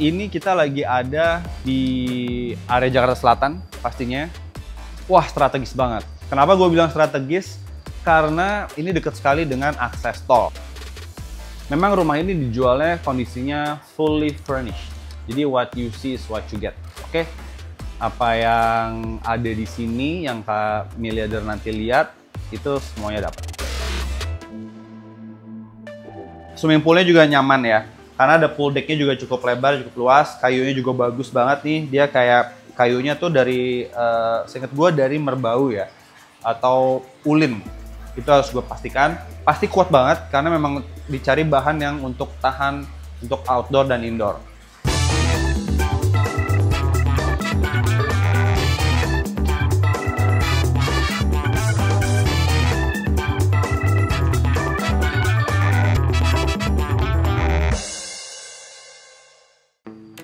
Ini kita lagi ada di area Jakarta Selatan pastinya. Wah, strategis banget. Kenapa gue bilang strategis? Karena ini dekat sekali dengan akses tol. Memang rumah ini dijualnya kondisinya fully furnished. Jadi what you see is what you get. Oke? Apa yang ada di sini yang Kak Miliarder nanti lihat itu semuanya dapat. Swimming poolnya juga nyaman ya. Karena ada pool decknya juga cukup lebar, cukup luas, kayunya juga bagus banget nih. Dia kayak kayunya tuh dari, seinget gue dari merbau ya, atau ulin. Itu harus gue pastikan. Pasti kuat banget karena memang dicari bahan yang untuk tahan untuk outdoor dan indoor.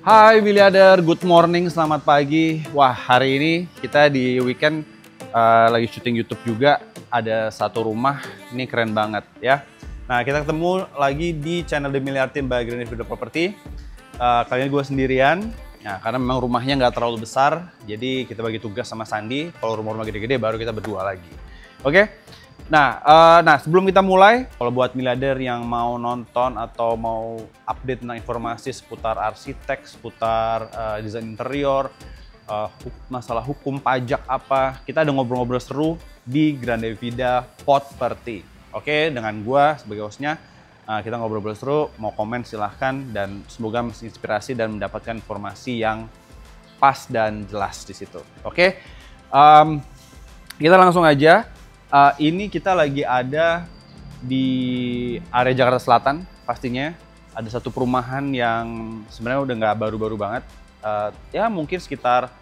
Hai Miliarder, good morning, selamat pagi. Wah, hari ini kita di weekend lagi syuting YouTube juga. Ada satu rumah, ini keren banget ya. Nah, kita ketemu lagi di channel The Miliarder Team by Green Video Property. Kali ini gue sendirian, nah, karena memang rumahnya nggak terlalu besar. Jadi kita bagi tugas sama Sandi, kalau rumah-rumah gede-gede baru kita berdua lagi. Oke? Nah, sebelum kita mulai, kalau buat miliarder yang mau nonton atau mau update tentang informasi seputar arsitek, seputar desain interior, masalah hukum, pajak apa, kita ada ngobrol-ngobrol seru di Grande Vida Property. Oke, dengan gua sebagai hostnya, kita ngobrol-ngobrol seru, mau komen silahkan, dan semoga menginspirasi dan mendapatkan informasi yang pas dan jelas di situ. Oke, kita langsung aja. Ini kita lagi ada di area Jakarta Selatan pastinya. Ada satu perumahan yang sebenarnya udah nggak baru-baru banget. Ya mungkin sekitar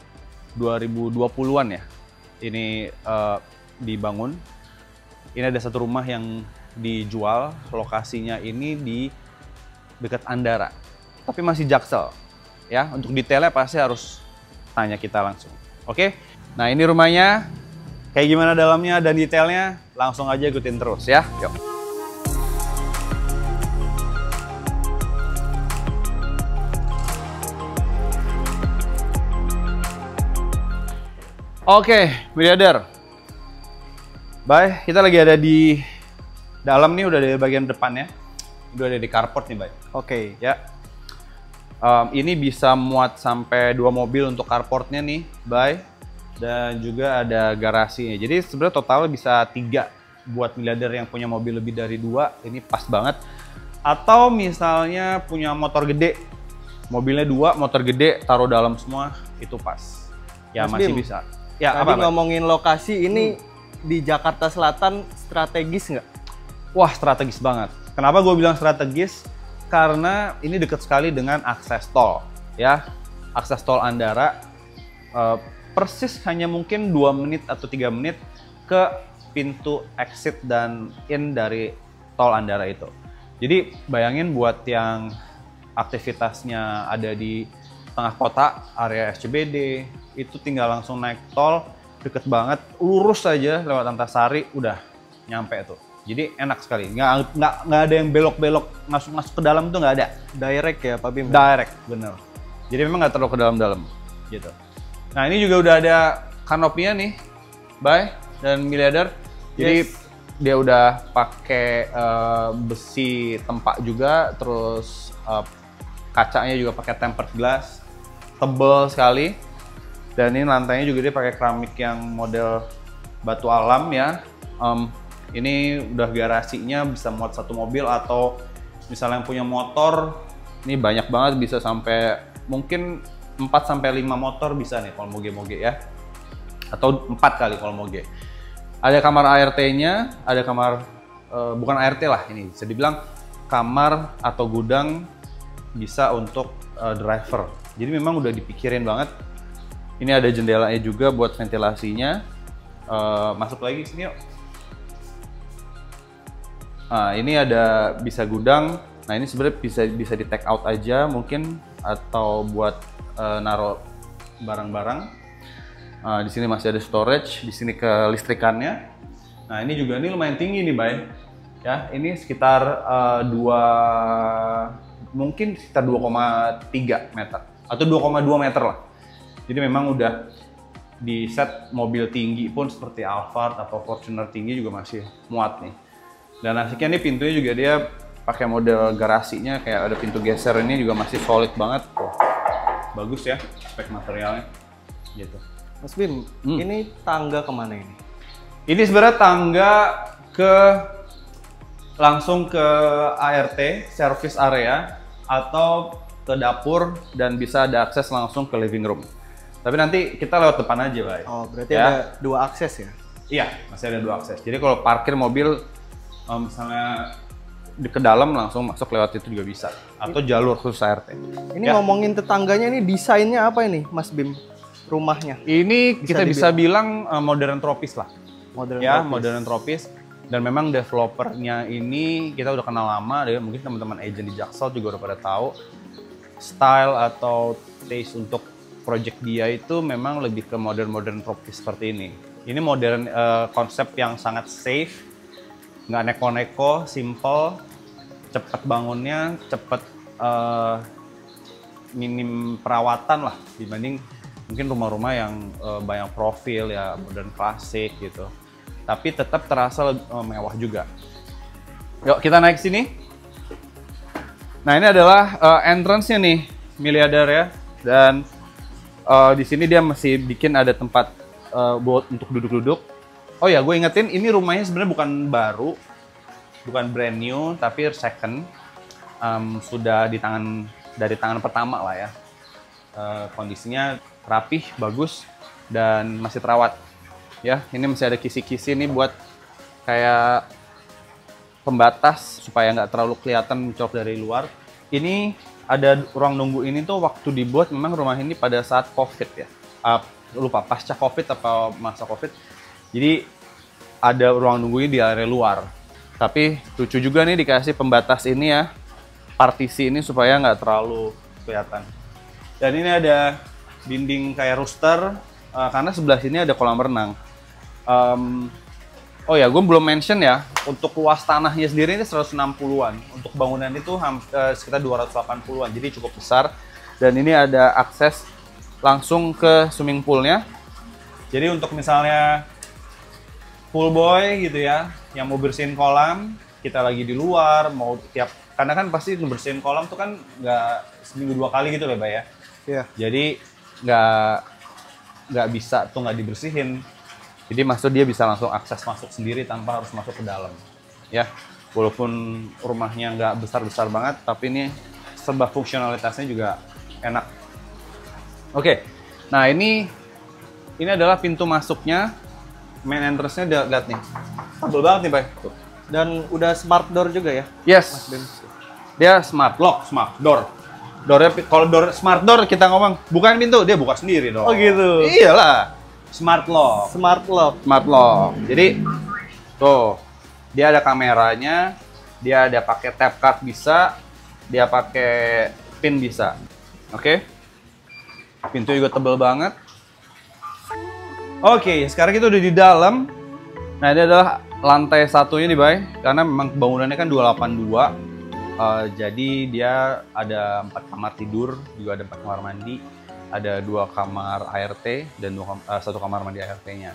2020-an ya ini dibangun. Ini ada satu rumah yang dijual, lokasinya ini di dekat Andara. Tapi masih Jaksel. Ya, untuk detailnya pasti harus tanya kita langsung. Oke? Nah, ini rumahnya. Kayak gimana dalamnya dan detailnya, langsung aja ikutin terus ya. Yuk. Oke, miliarder. Bye, kita lagi ada di dalam nih, udah di bagian depannya. Udah ada di carport nih, bye. Oke, ya. Ini bisa muat sampai 2 mobil untuk carportnya nih, bye. Dan juga ada garasinya. Jadi sebenarnya totalnya bisa 3 buat miliarder yang punya mobil lebih dari 2, ini pas banget. Atau misalnya punya motor gede, mobilnya 2, motor gede, taruh dalam semua, itu pas. Ya Mas masih Bim, bisa. Ya, tadi ngomongin lokasi ini di Jakarta Selatan strategis nggak? Wah, strategis banget. Kenapa gue bilang strategis? Karena ini dekat sekali dengan akses tol, ya. Akses tol Andara. Persis hanya mungkin 2 menit atau 3 menit ke pintu exit dan in dari tol Andara itu. Jadi bayangin buat yang aktivitasnya ada di tengah kota, area SCBD, itu tinggal langsung naik tol, deket banget, lurus aja lewat Antasari, udah nyampe tuh. Jadi enak sekali, nggak ada yang belok-belok masuk ke dalam tuh nggak ada. Direct ya Pak Bim? Direct, bener. Jadi memang nggak terlalu ke dalam-dalam gitu. Nah, ini juga udah ada kanopinya nih, Bay dan miliarder. Jadi dia udah pakai besi tempak juga, terus kacanya juga pakai tempered glass, tebal sekali. Dan ini lantainya juga dia pakai keramik yang model batu alam ya. Ini udah garasinya bisa muat 1 mobil, atau misalnya yang punya motor, ini banyak banget, bisa sampai mungkin 4-5 motor bisa nih kalau moge-moge ya, atau 4 kali kalau moge. Ada kamar ART-nya, ada kamar bukan ART lah, ini bisa dibilang kamar atau gudang, bisa untuk driver. Jadi memang udah dipikirin banget. Ini ada jendelanya juga buat ventilasinya. Masuk lagi sini yuk. Nah, ini ada bisa gudang. Nah, ini sebenarnya bisa di take out aja mungkin, atau buat naruh barang-barang. Di sini masih ada storage, di sini kelistrikannya. Nah, ini juga lumayan tinggi nih, Bay. Ya, ini sekitar mungkin sekitar 2,3 meter atau 2,2 meter lah. Jadi memang udah di set mobil tinggi pun seperti Alphard atau Fortuner tinggi juga masih muat nih. Dan asiknya nih pintunya juga dia pakai model garasinya kayak ada pintu geser, ini juga masih solid banget. Oh, bagus ya spek materialnya gitu. Mas Bim, ini tangga kemana ini? Ini sebenarnya tangga ke langsung ke ART, service area, atau ke dapur dan bisa ada akses langsung ke living room. Tapi nanti kita lewat depan aja, Bay. Oh, berarti Ya. ada 2 akses ya? Iya, masih ada 2 akses. Jadi kalau parkir mobil misalnya ke dalam langsung masuk lewat itu juga bisa. Atau jalur khusus ART. Ini Ya. ngomongin tetangganya, ini desainnya apa ini, Mas Bim? Rumahnya? Ini Bisa kita bisa bilang modern tropis lah. Modern Ya, tropis. modern tropis. Dan memang developernya ini kita udah kenal lama, dan mungkin teman-teman agent di Jaksel juga udah pada tahu style atau taste untuk project dia itu memang lebih ke modern tropis seperti ini. Ini modern konsep yang sangat safe, nggak neko-neko, simple, cepet bangunnya, cepet minim perawatan lah dibanding mungkin rumah-rumah yang banyak profil ya, modern klasik gitu. Tapi tetap terasa mewah juga. Yuk kita naik sini. Nah ini adalah entrance-nya nih, Miliader ya. Dan di sini dia masih bikin ada tempat buat untuk duduk-duduk. Oh ya, gue ingetin ini rumahnya sebenarnya bukan baru, bukan brand new, tapi second. Sudah dari tangan pertama lah ya. Kondisinya rapih, bagus, dan masih terawat. Ya, ini masih ada kisi-kisi nih buat kayak pembatas supaya nggak terlalu kelihatan mencolok dari luar. Ini ada ruang nunggu ini tuh waktu dibuat memang rumah ini pada saat COVID ya. Lupa pasca COVID atau masa COVID. Jadi ada ruang nunggunya di area luar. Tapi lucu juga nih dikasih pembatas ini ya, partisi ini supaya nggak terlalu kelihatan. Dan ini ada dinding kayak rooster karena sebelah sini ada kolam renang. Oh ya, gue belum mention ya, untuk luas tanahnya sendiri ini 160-an. Untuk bangunan itu sekitar 280-an, jadi cukup besar. Dan ini ada akses langsung ke swimming poolnya. Jadi untuk misalnya pool boy gitu ya, yang mau bersihin kolam, kita lagi di luar, mau karena kan pasti bersihin kolam tuh kan nggak seminggu 2 kali gitu loh, Bay ya. Iya. Jadi nggak bisa tuh nggak dibersihin. Jadi maksud dia bisa langsung akses masuk sendiri tanpa harus masuk ke dalam. Ya, walaupun rumahnya nggak besar-besar banget, tapi ini serba fungsionalitasnya juga enak. Oke, nah ini adalah pintu masuknya, main entrance-nya lihat nih. Tebel banget nih, Bay. Tuh. Dan udah smart door juga ya? Yes, dia smart lock, smart door. Kalau smart door kita ngomong bukain pintu, dia buka sendiri dong. Oh gitu. Iyalah. Smart lock. Smart lock. Smart lock. Jadi tuh, dia ada kameranya, dia ada pakai tap card bisa, dia pakai pin bisa. Oke. Pintu juga tebal banget. Oke, sekarang kita udah di dalam. Nah, ini adalah lantai satunya nih, Bay. Karena memang bangunannya kan 282. Jadi dia ada 4 kamar tidur, juga ada 4 kamar mandi, ada 2 kamar ART dan 1 kamar mandi ART-nya.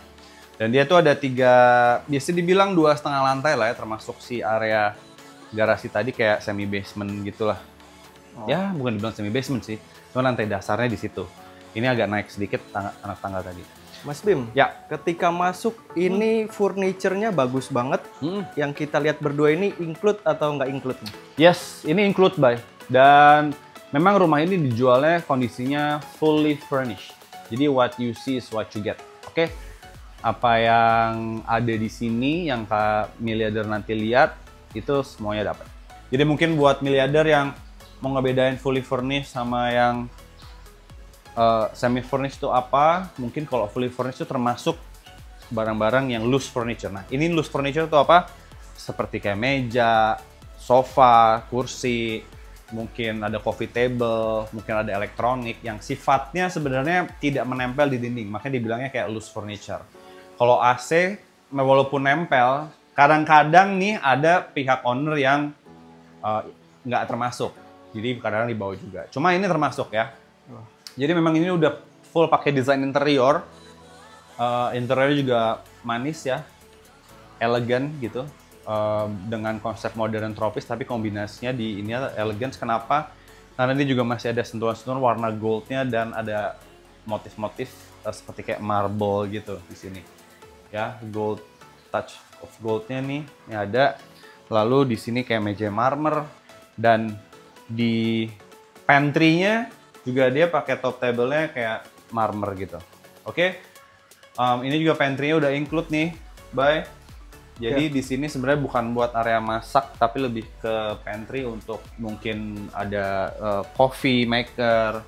Dan dia tuh ada 3, biasa dibilang 2,5 lantai lah ya, termasuk si area garasi tadi kayak semi basement gitulah. Ya bukan dibilang semi basement sih, cuma lantai dasarnya di situ. Ini agak naik sedikit anak tangga tadi. Mas Bim, Ya. ketika masuk ini furniture-nya bagus banget. Yang kita lihat berdua ini include atau nggak include nih? Yes, ini include, Bay. Dan memang rumah ini dijualnya kondisinya fully furnished. Jadi what you see is what you get. Oke? Apa yang ada di sini yang Kak Miliader nanti lihat itu semuanya dapat. Jadi mungkin buat miliarder yang mau ngebedain fully furnished sama yang semi furnished itu apa? Mungkin kalau fully furnished itu termasuk barang-barang yang loose furniture. Nah, ini loose furniture itu apa? Seperti kayak meja, sofa, kursi, mungkin ada coffee table, mungkin ada elektronik yang sifatnya sebenarnya tidak menempel di dinding. Makanya dibilangnya kayak loose furniture. Kalau AC, walaupun nempel, kadang-kadang nih ada pihak owner yang nggak termasuk. Jadi kadang-kadang di bawah juga. Cuma ini termasuk ya. Jadi memang ini udah full pakai desain interior. Interiornya juga manis ya, elegan gitu. Dengan konsep modern tropis, tapi kombinasinya di ini elegance. Kenapa? Karena ini juga masih ada sentuhan-sentuhan warna goldnya dan ada motif-motif seperti kayak marble gitu di sini. Ya, gold, touch of goldnya nih, ini ada. Lalu di sini kayak meja marmer, dan di pantry-nya juga dia pakai top table-nya kayak marmer gitu. Oke. Ini juga pantry-nya udah include nih, Bay. Jadi di sini sebenarnya bukan buat area masak, tapi lebih ke pantry untuk mungkin ada coffee maker,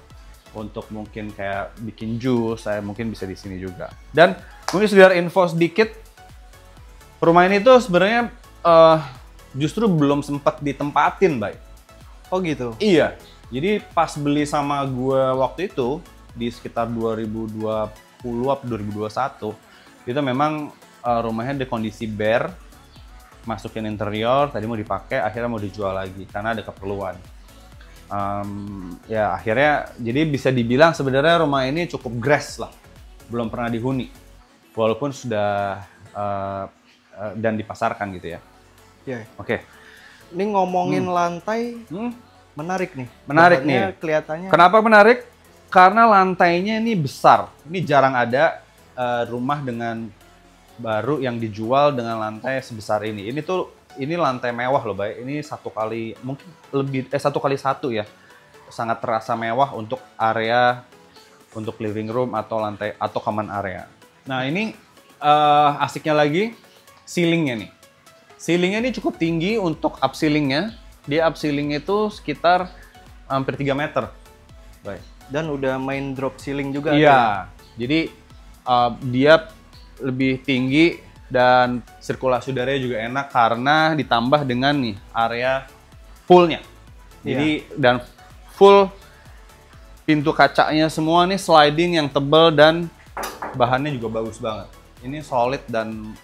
untuk mungkin kayak bikin jus, saya mungkin bisa di sini juga. Dan mungkin sudah info sedikit, rumah ini tuh sebenarnya justru belum sempat ditempatin, Bay. Oh gitu? Iya. Jadi pas beli sama gue waktu itu, di sekitar 2020 atau 2021, itu memang rumahnya di kondisi bare, masukin interior, tadi mau dipakai, akhirnya mau dijual lagi karena ada keperluan. Ya akhirnya, jadi bisa dibilang sebenarnya rumah ini cukup grass lah, belum pernah dihuni, walaupun sudah dan dipasarkan gitu ya. Iya. Oke. Ini ngomongin lantai, menarik nih. Menarik Bahannya nih. Kelihatannya. Kenapa menarik? Karena lantainya ini besar. Ini jarang ada rumah dengan baru yang dijual dengan lantai sebesar ini. Ini lantai mewah loh, Bay. Ini 1 kali, mungkin lebih 1 kali 1 ya. Sangat terasa mewah untuk area, untuk living room atau lantai atau common area. Nah ini asiknya lagi ceilingnya nih. Ceilingnya ini cukup tinggi untuk up ceilingnya. Dia up ceilingnya itu sekitar hampir 3 meter, Bay. Dan udah main drop ceiling juga. Iya. Jadi dia lebih tinggi dan sirkulasi udaranya juga enak karena ditambah dengan nih area fullnya. Jadi dan full pintu kacanya semua nih sliding yang tebal dan bahannya juga bagus banget. Ini solid dan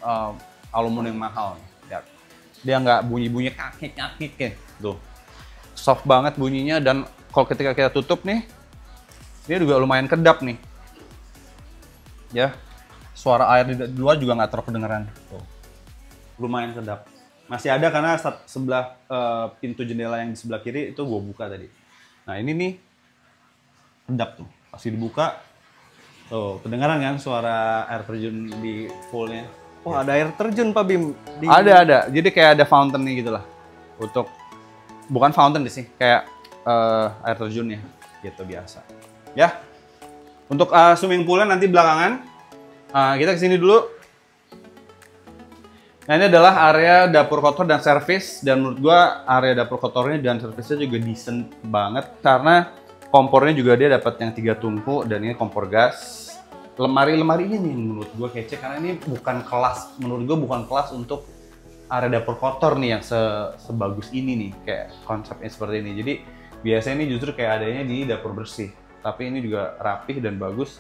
aluminium mahal. Lihat. Dia nggak bunyi-bunyi kakik-kakik ya. Tuh. Soft banget bunyinya, dan kalau ketika kita tutup nih, dia juga lumayan kedap nih. Ya. Suara air di luar juga nggak terlalu kedengeran. Tuh. Lumayan kedap. Masih ada karena sebelah pintu jendela yang di sebelah kiri itu gue buka tadi. Nah ini nih kedap tuh. Pasti dibuka. Tuh kedengeran kan suara air terjun di poolnya. Oh ada air terjun Pak Bim? Ada. Jadi kayak ada fountain nih gitu lah. Untuk bukan fountain sih, kayak air terjunnya gitu biasa. Ya. Untuk swimming poolnya nanti belakangan. Kita kesini dulu. Nah ini adalah area dapur kotor dan servis, dan menurut gua area dapur kotornya dan servisnya juga decent banget karena kompornya juga dia dapat yang 3 tungku dan ini kompor gas. Lemari-lemari ini nih menurut gua kece karena ini bukan kelas, menurut gua bukan kelas untuk area dapur kotor nih yang sebagus ini nih, kayak konsepnya seperti ini. Jadi biasanya ini justru kayak adanya di dapur bersih, tapi ini juga rapih dan bagus.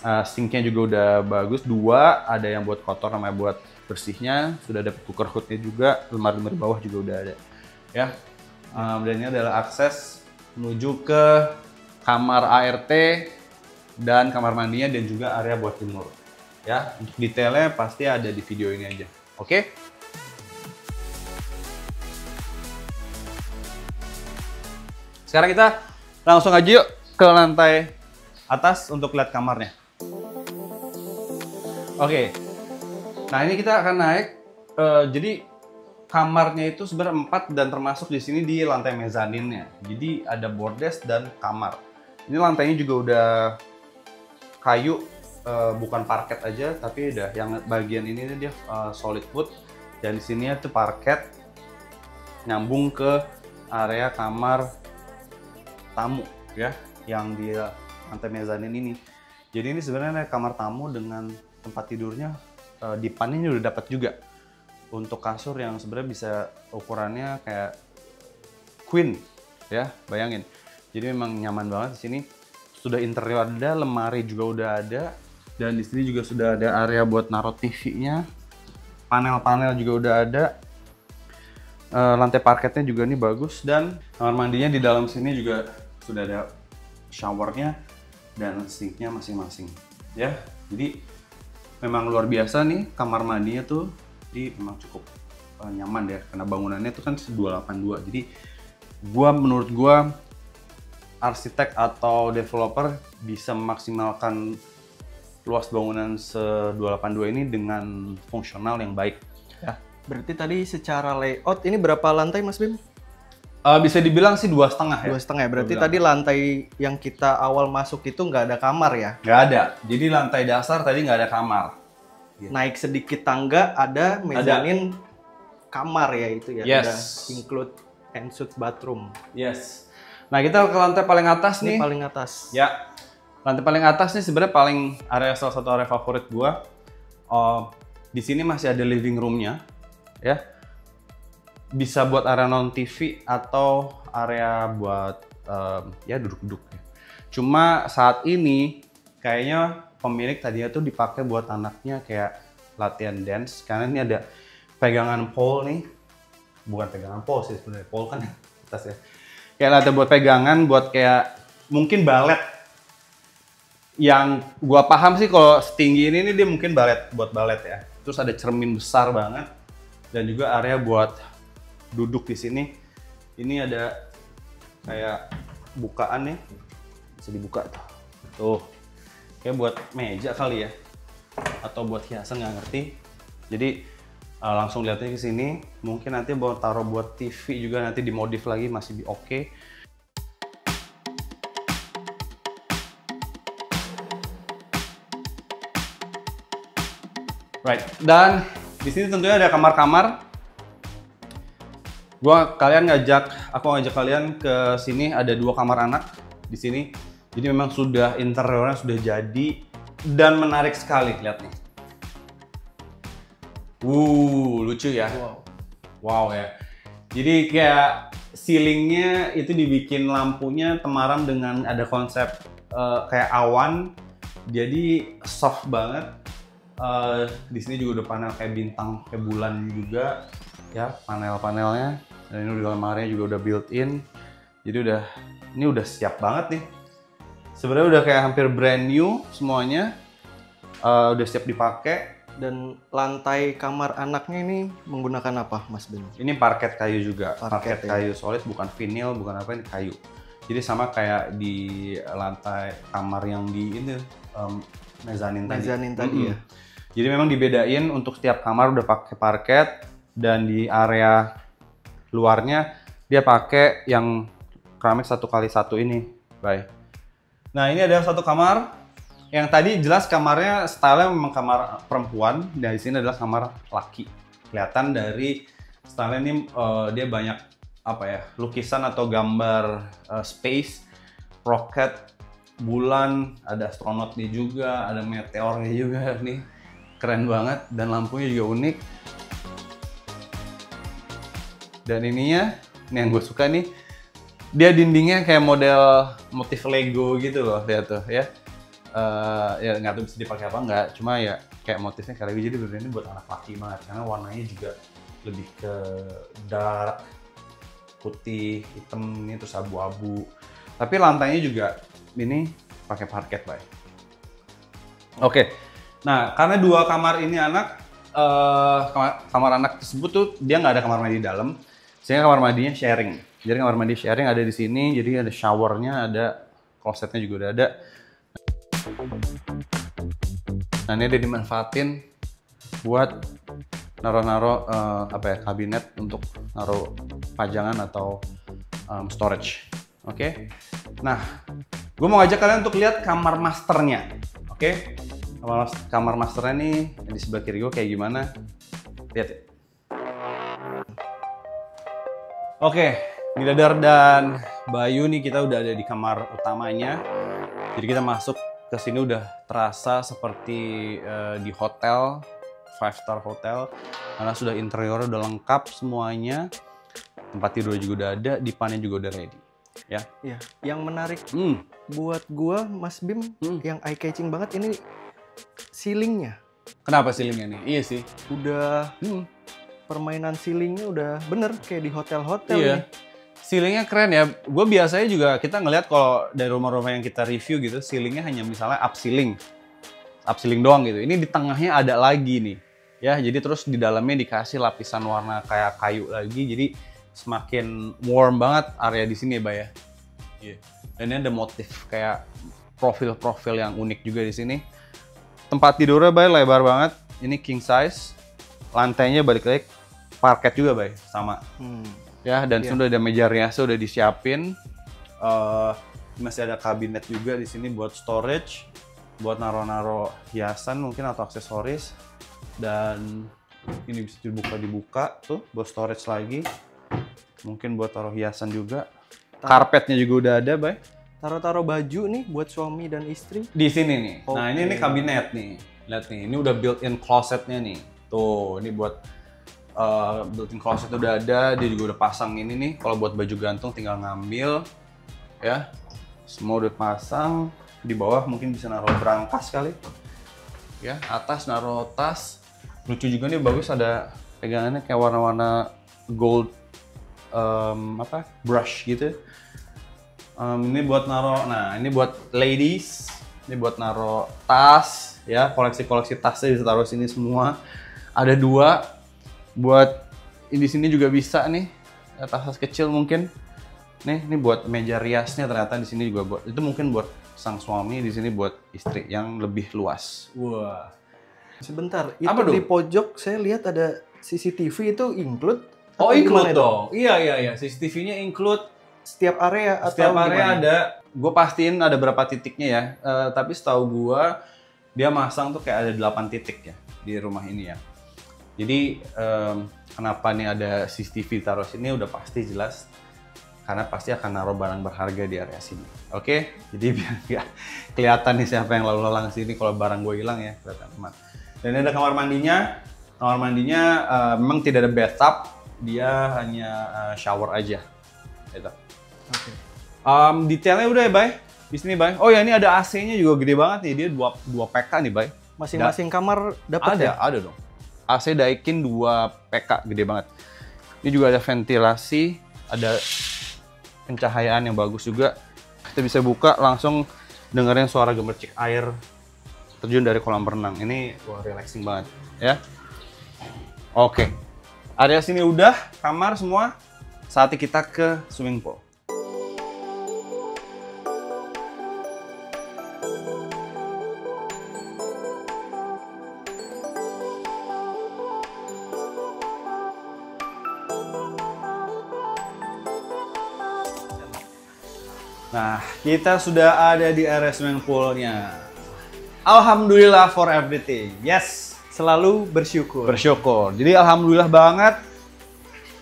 Sinknya juga udah bagus, 2, ada yang buat kotor sama buat bersihnya, sudah ada cooker hoodnya juga, lemari-lemari bawah juga udah ada ya. Dan ini adalah akses menuju ke kamar ART dan kamar mandinya dan juga area buat jemur ya. Untuk detailnya pasti ada di video ini aja. Oke. Sekarang kita langsung aja yuk ke lantai atas untuk lihat kamarnya. Oke, nah ini kita akan naik. Jadi kamarnya itu sebenarnya 4 dan termasuk di sini di lantai mezaninnya. Jadi ada bordes dan kamar. Ini lantainya juga udah kayu, bukan parket aja, tapi udah yang bagian ini dia solid wood. Dan di sini itu parket nyambung ke area kamar tamu ya, yang di lantai mezanin ini. Jadi ini sebenarnya kamar tamu dengan tempat tidurnya, dipannya ini udah dapat juga. Untuk kasur yang sebenarnya bisa ukurannya kayak queen ya, bayangin. Jadi memang nyaman banget di sini. Sudah interior ada, lemari juga udah ada, dan di sini juga sudah ada area buat naruh TV-nya. Panel-panel juga udah ada. Lantai parketnya juga nih bagus, dan kamar mandinya di dalam sini juga sudah ada showernya dan sinknya masing-masing ya. Jadi memang luar biasa nih kamar mandinya tuh, memang cukup nyaman ya, karena bangunannya tuh kan 282. Jadi menurut gua arsitek atau developer bisa memaksimalkan luas bangunan 282 ini dengan fungsional yang baik ya. Berarti tadi secara layout ini berapa lantai Mas Bim? Bisa dibilang sih 2,5 ya. 2,5 ya. Berarti tadi lantai yang kita awal masuk itu nggak ada kamar ya? Nggak ada. Jadi lantai dasar tadi nggak ada kamar. Naik sedikit tangga ada mezanin kamar ya itu ya. Yes. Udah include ensuite bathroom. Yes. Nah kita ke lantai paling atas nih. Ini paling atas. Ya. Lantai paling atas nih sebenarnya salah satu area favorit gua. Di sini masih ada living room-nya, ya. Bisa buat area non TV atau area buat ya duduk-duduk. Cuma saat ini kayaknya pemilik tadinya tuh dipakai buat anaknya kayak latihan dance, karena ini ada pegangan pole nih. Bukan pegangan pole sih sebenarnya, pole kan atas ya. Kayak latihan buat pegangan, buat kayak mungkin balet. Yang gua paham sih kalau setinggi ini nih dia mungkin buat balet ya. Terus ada cermin besar banget dan juga area buat duduk di sini. Ini ada kayak bukaan nih, bisa dibuka tuh. Kayak buat meja kali ya, atau buat hiasan nggak ngerti. Jadi langsung lihatnya ke sini. Mungkin nanti mau taruh buat TV juga, nanti dimodif lagi masih oke. Right, dan di sini tentunya ada kamar-kamar. Aku ngajak kalian ke sini, ada 2 kamar anak di sini. Jadi memang sudah interiornya sudah jadi dan menarik sekali, lihat nih. Lucu ya. Wow ya. Jadi kayak ceilingnya itu dibikin lampunya temaram dengan ada konsep kayak awan. Jadi soft banget. Di sini juga udah panel kayak bintang, kayak bulan juga ya panel-panelnya. Dan ini udah kamarnya juga udah built-in. Jadi ini udah siap banget nih. Sebenarnya udah kayak hampir brand new semuanya. Udah siap dipakai. Dan lantai kamar anaknya ini menggunakan apa, Mas Bim? Ini parket kayu juga. Parket ya? kayu solid, bukan vinil, bukan apa, ini kayu. Jadi sama kayak di lantai kamar yang di ini mezanin tadi ya. Jadi memang dibedain untuk setiap kamar udah pakai parket, dan di area luarnya dia pakai yang keramik 1x1 ini, Bay. Nah, ini ada satu kamar yang tadi jelas kamarnya stylenya memang kamar perempuan, dan di sini adalah kamar laki. Kelihatan dari stylenya ini dia banyak apa ya, lukisan atau gambar space, roket, bulan, ada astronotnya juga, ada meteornya juga nih. Keren banget, dan lampunya juga unik. Dan ininya, ini yang gue suka nih, dia dindingnya kayak model motif Lego gitu loh, lihat tuh ya. Ya nggak tahu bisa dipakai apa nggak, cuma ya kayak motifnya kayak Lego, jadi bener ini buat anak laki banget, karena warnanya juga lebih ke dark, putih, hitam, ini terus abu-abu. Tapi lantainya juga ini pakai parket, Bay. Oke. Nah, karena 2 kamar ini anak, kamar anak tersebut tuh dia nggak ada kamar mandi di dalam, sehingga kamar mandinya sharing. Jadi kamar mandi sharing ada di sini, jadi ada showernya, ada klosetnya juga udah ada. Nah, ini udah dimanfaatin buat naro-naro kabinet untuk naro pajangan atau storage. Oke. Nah, gue mau ngajak kalian untuk lihat kamar masternya. Oke. Kamar masternya nih yang di sebelah kiri gue kayak gimana, lihat ya. Oke, Bidadar dan Bayu nih kita udah ada di kamar utamanya. Jadi kita masuk ke sini udah terasa seperti di hotel, 5-star hotel, karena sudah interiornya udah lengkap semuanya. Tempat tidur juga udah ada, dipannya juga udah ready. Ya. Iya, yang menarik buat gua Mas Bim, yang eye catching banget ini ceilingnya. Kenapa ceilingnya nih? Iya sih. Udah permainan ceilingnya udah bener kayak di hotel-hotel Iya. nih. Ceilingnya keren ya. Gue biasanya juga kita ngelihat kalau dari rumah-rumah yang kita review gitu, ceilingnya hanya misalnya up ceiling doang gitu. Ini di tengahnya ada lagi nih, ya. Jadi terus di dalamnya dikasih lapisan warna kayak kayu lagi. Jadi semakin warm banget area di sini ya, Bay ya. Iya. Dan ini ada motif kayak profil-profil yang unik juga di sini. Tempat tidurnya, Bay, lebar banget. Ini king size. Lantainya balik lagi parket juga, Bay, sama. Ya, dan sudah ada meja rias udah disiapin. Masih ada kabinet juga di sini buat storage, buat naro-naro hiasan mungkin atau aksesoris. Dan ini bisa dibuka tuh buat storage lagi. Mungkin buat taruh hiasan juga. Karpetnya juga udah ada, Bay. Taruh-taruh baju nih buat suami dan istri. Di sini nih. Oke. Nah, ini kabinet nih. Lihat nih, ini udah built-in closetnya nih. Tuh, ini buat built-in closet udah ada. Dia juga udah pasang ini nih. Kalau buat baju gantung tinggal ngambil. Ya, semua udah pasang. Di bawah mungkin bisa naruh berangkas kali. Ya, atas naruh tas. Lucu juga nih, bagus ada pegangannya kayak warna-warna gold brush gitu. Ini buat naro, nah ini buat ladies, ini buat naro tas, ya koleksi-koleksi tasnya bisa taruh sini semua. Ada 2, buat di sini juga bisa nih, ya, tas kecil mungkin. Nih, ini buat meja riasnya ternyata di sini juga buat, itu mungkin buat sang suami, di sini buat istri yang lebih luas. Wah. Sebentar, itu Apa di tuh? pojok saya lihat ada CCTV itu include? Oh, Atau include gimana itu? dong. Iya, CCTV-nya include. Setiap area atau Setiap area gimana? ada, gue pastiin ada berapa titiknya ya. Tapi setahu gue dia masang tuh kayak ada 8 titik ya di rumah ini ya. Jadi kenapa nih ada CCTV taruh sini udah pasti jelas. Karena pasti akan naruh barang berharga di area sini. Oke? Jadi biar nggak kelihatan nih siapa yang lalu lalang sini kalau barang gue hilang ya, kelihatan teman. Dan ini ada kamar mandinya. Kamar mandinya memang tidak ada bathtub, dia hanya shower aja. Gitu. Oke. Detailnya udah ya, Bay. Di sini, Bay. Oh ya, ini ada AC-nya juga gede banget nih. Dia 2 PK nih, Bay. Masing-masing kamar dapat ya? Ada dong. AC Daikin 2 PK, gede banget. Ini juga ada ventilasi, ada pencahayaan yang bagus juga. Kita bisa buka langsung dengerin suara gemercik air terjun dari kolam renang. Ini wah relaxing banget, ya. Oke. Area sini udah, kamar semua. Saatnya kita ke swimming pool. Nah, kita sudah ada di area swimming poolnya. Alhamdulillah for everything. Yes, Selalu bersyukur. bersyukur. Jadi alhamdulillah banget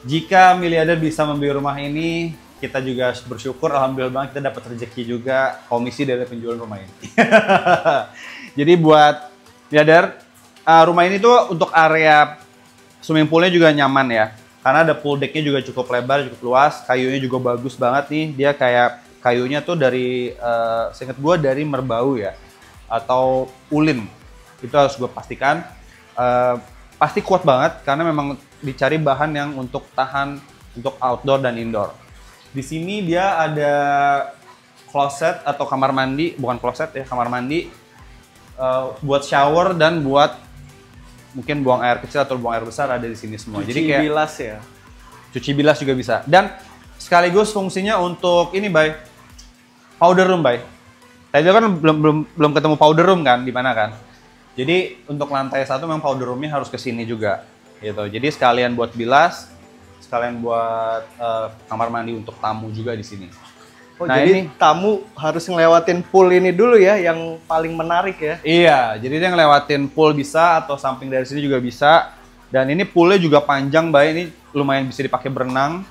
jika miliarder bisa membeli rumah ini, kita juga bersyukur. Alhamdulillah banget kita dapat rezeki juga komisi dari penjualan rumah ini. Jadi buat miliarder, rumah ini tuh untuk area swimming poolnya juga nyaman ya. Karena ada pool decknya juga cukup lebar, cukup luas. Kayunya juga bagus banget nih. Dia kayak kayunya tuh dari, seingat gue dari merbau ya. Atau ulin. Itu harus gue pastikan. Pasti kuat banget karena memang dicari bahan yang untuk tahan untuk outdoor dan indoor. Di sini dia ada closet atau kamar mandi, bukan closet ya, kamar mandi buat shower dan buat mungkin buang air kecil atau buang air besar ada di sini semua. Cuci Jadi kayak bilas ya. cuci bilas juga bisa. Dan sekaligus fungsinya untuk ini, Bay. Powder room, Bay. Tadi kan belum ketemu powder room kan di mana kan? Jadi untuk lantai 1 memang powder roomnya harus ke sini juga gitu. Jadi sekalian buat bilas, sekalian buat kamar mandi untuk tamu juga di sini. Oh, Nah, jadi ini tamu harus ngelewatin pool ini dulu ya, yang paling menarik ya. iya, jadi dia ngelewatin pool bisa atau samping dari sini juga bisa. Dan ini poolnya juga panjang, Bay. Ini lumayan bisa dipakai berenang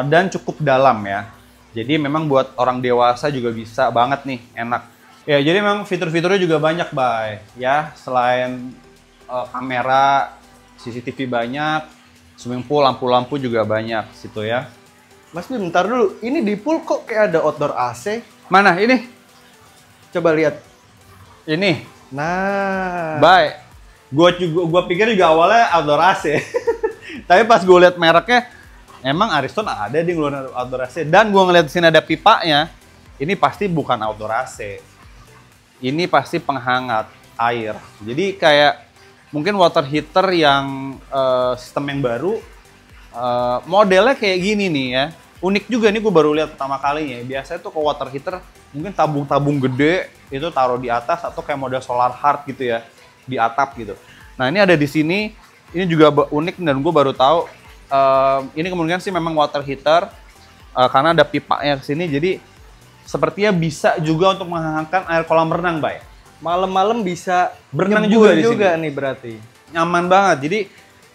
dan cukup dalam ya. Jadi memang buat orang dewasa juga bisa banget nih, enak. Ya, jadi memang fitur-fiturnya juga banyak, Bay. Ya, selain kamera, CCTV banyak, swimming pool, lampu-lampu juga banyak situ ya. Mas Bim, bentar dulu. Ini di pool kok kayak ada outdoor AC? Mana ini? Coba lihat. Ini. Nah. Bay. Gua pikir juga awalnya outdoor AC. Tapi pas gue lihat mereknya, emang Ariston ada di ngeluarin outdoor AC. Dan gue ngeliat di sini ada pipanya, ini pasti bukan outdoor AC. Ini pasti penghangat air. Jadi kayak mungkin water heater yang sistem yang baru, modelnya kayak gini nih ya. Unik juga nih, gue baru lihat pertama kalinya. Biasanya tuh ke water heater mungkin tabung-tabung gede itu taruh di atas atau kayak model solar heart gitu ya, di atap gitu. Nah ini ada di sini, ini juga unik dan gue baru tahu. Ini kemungkinan sih memang water heater karena ada pipanya ke sini, jadi sepertinya bisa juga untuk menghangatkan air kolam renang, Bay. Malam-malam bisa Berenang nyebur juga di juga sini. nih berarti. Nyaman banget. Jadi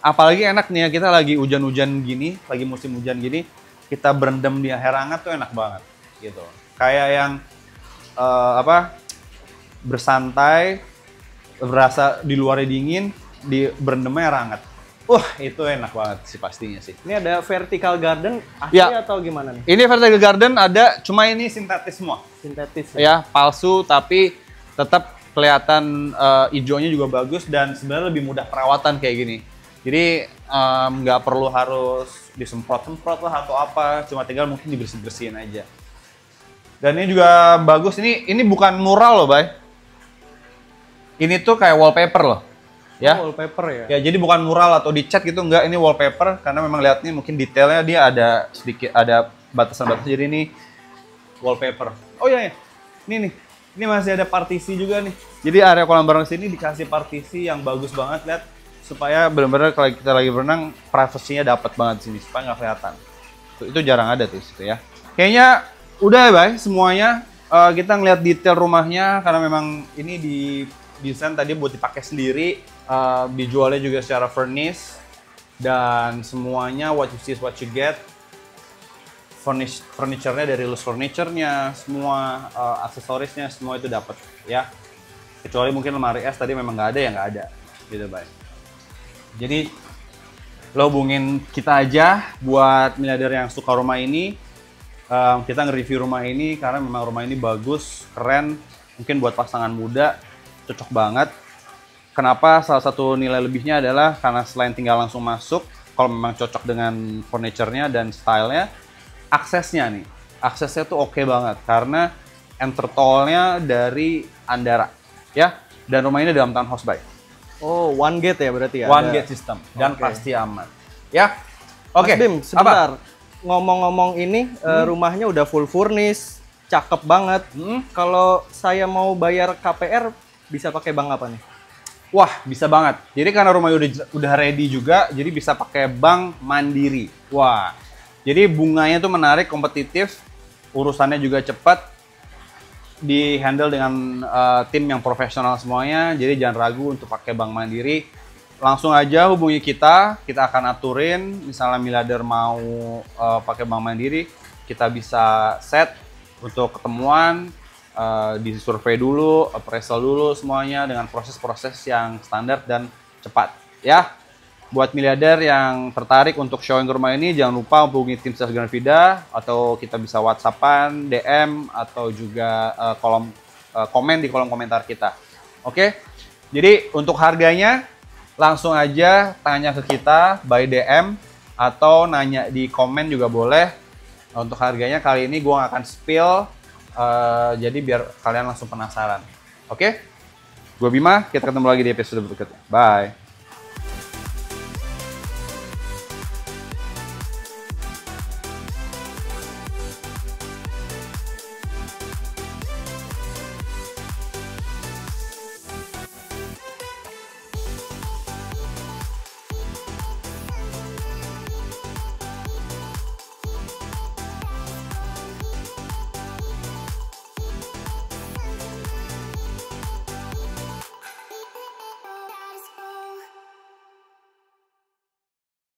apalagi enak nih ya, kita lagi hujan-hujan gini, lagi musim hujan gini, kita berendam di air hangat tuh enak banget gitu. Kayak yang bersantai, berasa di luarnya dingin, di berendamnya air hangat. Wah, itu enak banget sih pastinya sih. Ini ada vertical garden asli Ya. atau gimana nih? Ini vertical garden ada, cuma ini sintetis semua. Sintetis Ya, palsu tapi tetap kelihatan hijaunya juga bagus dan sebenarnya lebih mudah perawatan kayak gini. Jadi nggak perlu harus disemprot-semprot lah atau apa, cuma tinggal mungkin dibersih-bersihin aja. Dan ini juga bagus, ini bukan mural loh, Bay. Ini tuh kayak wallpaper loh. Ya. Oh, wallpaper ya? Ya, jadi bukan mural atau dicat gitu, enggak, ini wallpaper karena memang lihatnya mungkin detailnya dia ada sedikit, ada batasan-batasan, jadi ini wallpaper. Oh iya, ya. Ini nih, ini masih ada partisi juga nih. Jadi area kolam renang sini dikasih partisi yang bagus banget, lihat, supaya benar-benar kalau kita lagi berenang privasinya dapat banget di sini supaya nggak kelihatan. Itu jarang ada tuh situ ya. Kayaknya udah ya, Bay, semuanya. Kita ngeliat detail rumahnya karena memang ini desain tadi buat dipakai sendiri. Dijualnya juga secara furnish dan semuanya what you see is what you get. Furniture-nya dari Loose Furniture-nya, semua aksesorisnya semua itu dapat ya. Kecuali mungkin lemari es tadi memang nggak ada, ya nggak ada gitu, Bay. Jadi lo hubungin kita aja buat miliarder yang suka rumah ini. Kita nge-review rumah ini karena memang rumah ini bagus, keren, mungkin buat pasangan muda cocok banget. Kenapa? Salah satu nilai lebihnya adalah karena selain tinggal langsung masuk, kalau memang cocok dengan furniture-nya dan style-nya, aksesnya nih. Aksesnya tuh oke banget karena entertainment-nya dari Andara, ya. Dan rumah ini dalam townhouse, Bay. Oh, one gate ya berarti ya? One gate system dan pasti aman. Ya. Oke. Mas Bim, sebentar. Ngomong-ngomong ini, rumahnya udah full furnish, cakep banget. Kalau saya mau bayar KPR, bisa pakai bank apa nih? Wah, bisa banget. Jadi karena rumahnya udah ready juga, jadi bisa pakai bank mandiri. Wah, jadi bunganya tuh menarik, kompetitif, urusannya juga cepat, di-handle dengan tim yang profesional semuanya. Jadi jangan ragu untuk pakai bank mandiri. Langsung aja hubungi kita akan aturin. Misalnya miliarder mau pakai bank mandiri, kita bisa set untuk ketemuan. Disurvei dulu, appraisal dulu semuanya dengan proses-proses yang standar dan cepat ya. Buat miliarder yang tertarik untuk showing ke rumah ini, jangan lupa hubungi tim sales Grand Vida atau kita bisa WhatsAppan, DM atau juga komen di kolom komentar kita. Oke. Jadi untuk harganya langsung aja tanya ke kita by DM atau nanya di komen juga boleh. Untuk harganya kali ini gue akan spill. Jadi biar kalian langsung penasaran. Oke? Gue Bima, kita ketemu lagi di episode berikutnya. Bye!